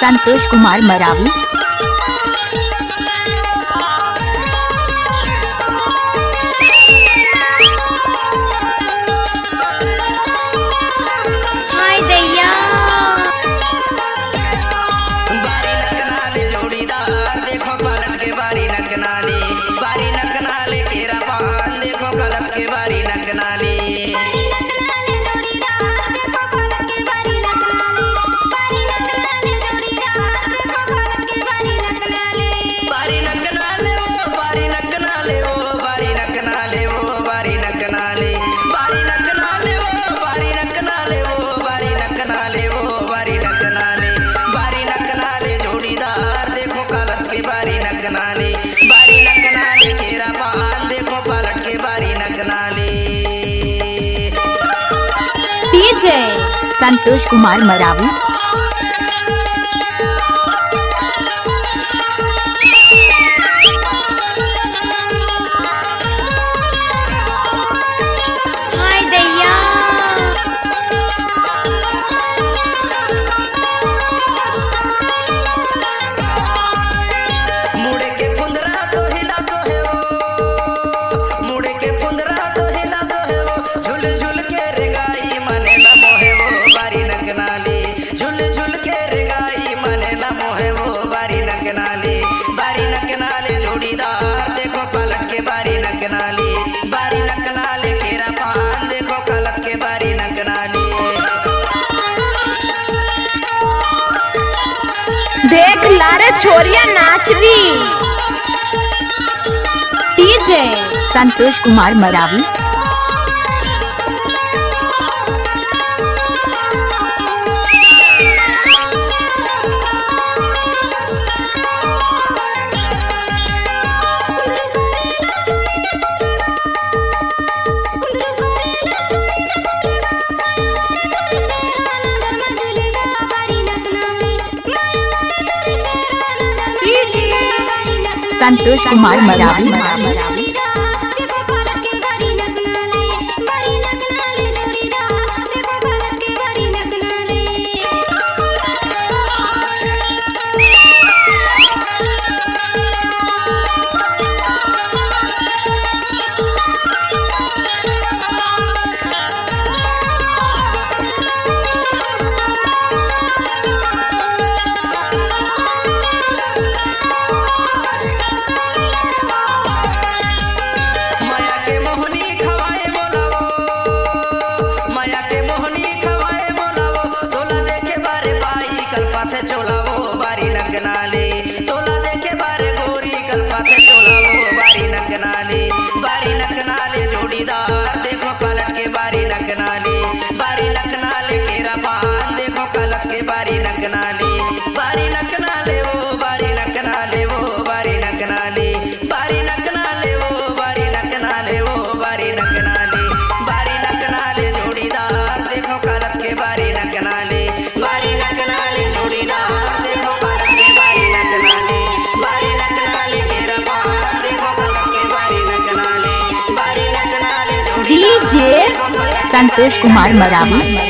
संतोष कुमार मरावी। हाय दैया बारी नकनाले जोड़ीदार देखो पलट के बारी नकनाले तेरा पान देखो कलश के बारी नकनाले बारी नकनाले तेरा पान देखो पलट के बारी नकनाले। डीजे संतोष कुमार मरावी। हाय दैया मुड़े के फुंदरा तो हिला सोहे वो, मुड़े के फुंदरा तो हिला सोहे वो, झुल झुल के रेगाई मने ना मोहे वो बारी नकनाली, झुल झुल के रेगाई मने ना मोहे वो बारी नकनाली जोड़ीदार देखो पलट के बारी नकनाली केरा पान देखो कलक के बारी नकनाली। देख लारे छोरिया नाचली। डीजे संतोष कुमार मरावी। संतोष कुमार मरावी। तोला देखे बारे गोरी कल्पाते चोला वो बारी नकनाले जोड़ीदार देखो पलट के बारी नकनाले केरा पान देखो कलक के बारी नकनाले वो बारी नकनाले वो बारी नकनाले वो बारी नकनाले जोड़ीदार देखो कलक के बारी नकनाले जोड़ीदार देखो कलक के बारी नकनाले केरा पान देखो कलक के बारी नकनाले डीजे संतोष कुमार मरावी।